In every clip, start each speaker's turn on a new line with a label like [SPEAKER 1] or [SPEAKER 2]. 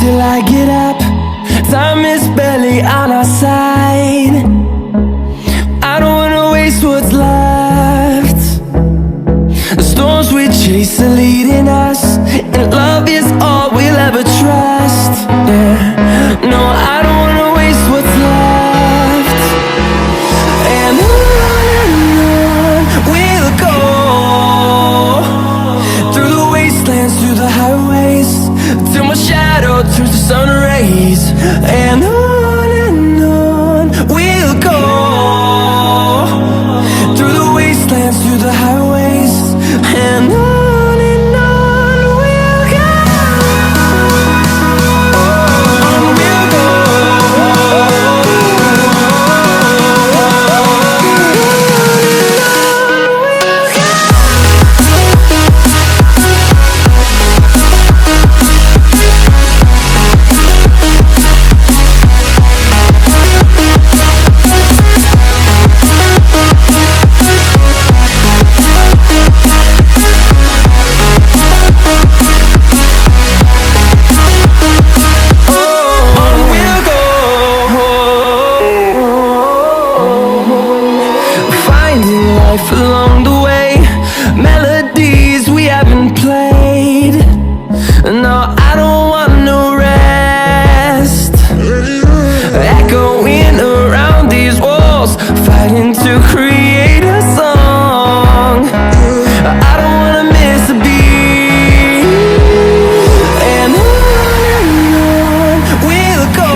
[SPEAKER 1] till I get up. Time is barely on our side. I don't wanna waste what's left. The storms we chase are leading us, and love is all we'll ever trust. Yeah, no, I don't wanna waste what's left. And on we'll go, through the wastelands, through the highways, till my shadow turns to sun rays. And on we'll go, through the wastelands, through the highways, and on we'll go. On we'll go. Along the way, melodies we haven't played. No, I don't want no rest. Echoing around these walls, fighting to create a song. I don't wanna miss a beat. And on we'll go,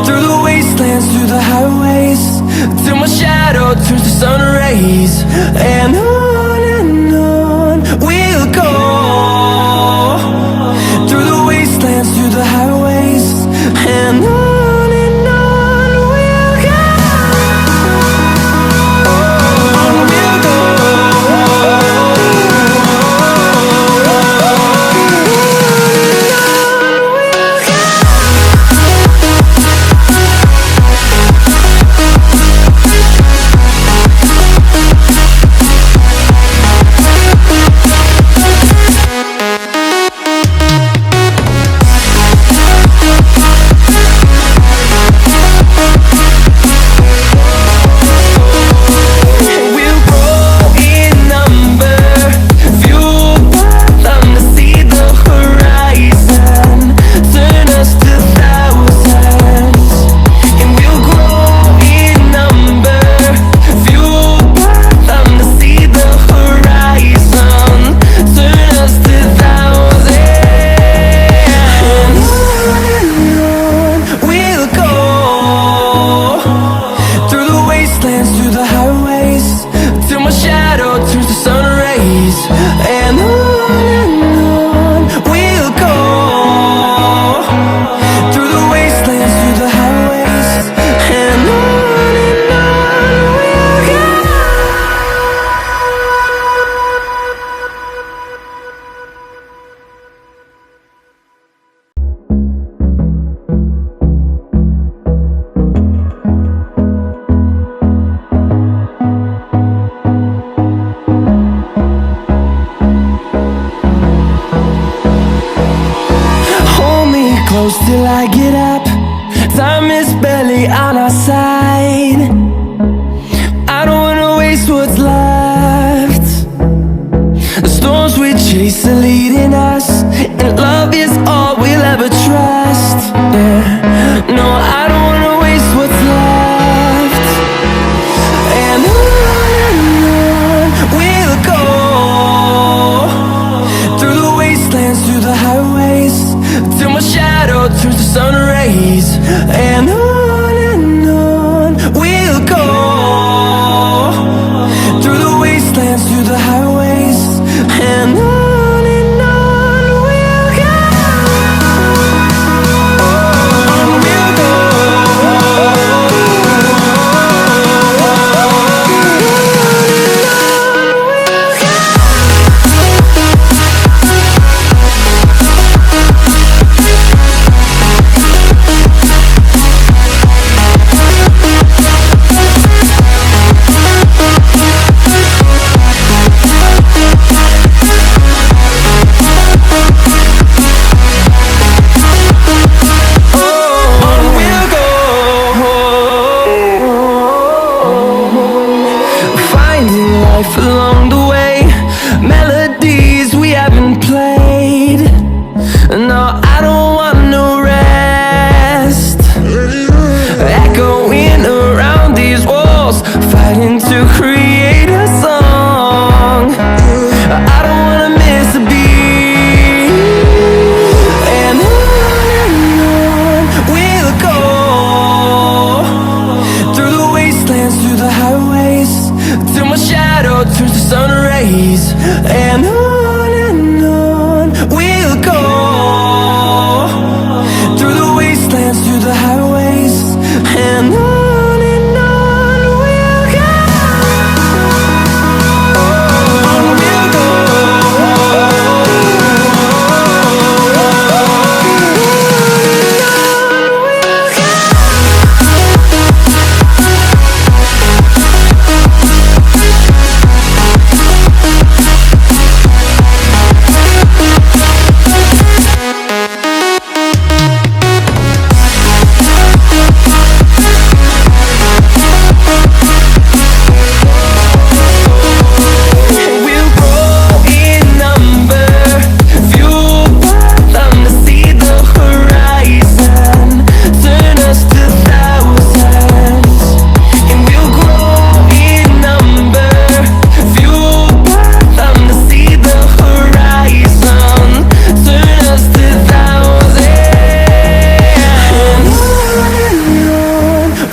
[SPEAKER 1] through the wastelands, through the highways, till my shadow turns to sun rays. And on we'll go, through the wastelands, through the highways, and on we'll go. On we'll go. Close till I get up. Time is barely on our side. I don't wanna waste what's left. The storms we chase are leading us, and love is all we'll ever trust. Yeah, no, I don't wanna waste what's left. And on we'll go, through the wastelands, through the highways, till my shadow turns to sun rays. And on we'll go, through the wastelands, through the highways, and on we'll go. On we'll go. rays. And on we'll go, through the wastelands, through the highways. And on we'll go, on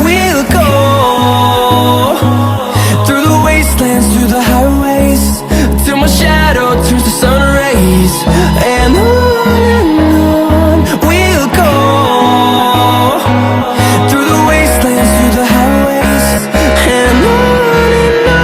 [SPEAKER 1] we'll go. Through the highways, till my shadow turns to sun rays. And on we'll go, through the wastelands, through the highways. And on we'll go.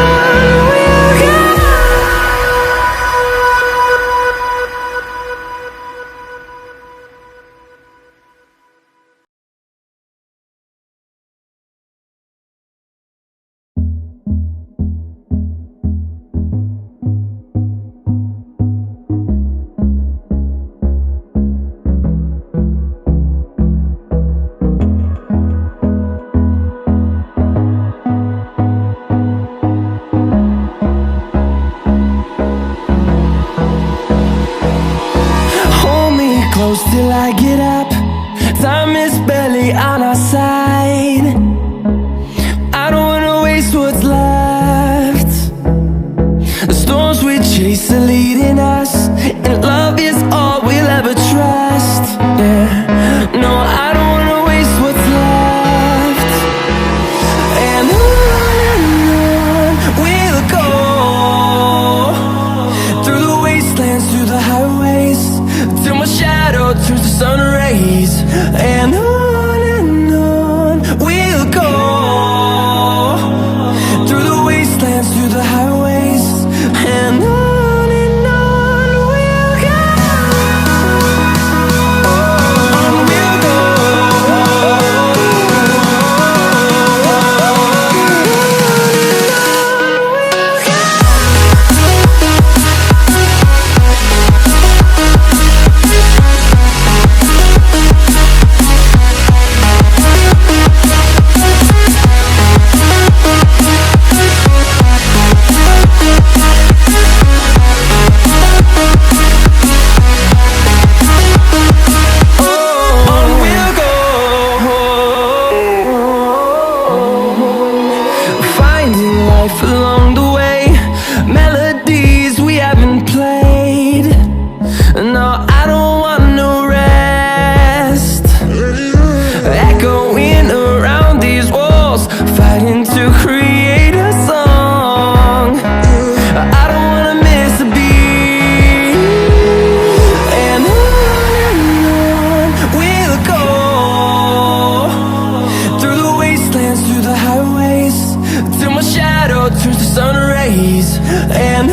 [SPEAKER 1] Close till I get up, time is barely on our side. I don't wanna waste what's left. The storms we chase are leading us, and love is all we'll ever trust. Yeah, no, I don't wanna waste what's left. And on we'll go, through the wastelands, through the highways, till my shadow turns to sun rays. And on we'll go, through the wastelands, through the highways. And on we'll go, on we'll go. Along the way, melodies we haven't played. No, I don't want no rest. Echoing around these walls, fighting to create a song. I don't wanna miss a beat. And on we'll go, through the wastelands, through the highways, till my shadow turns to sun rays. And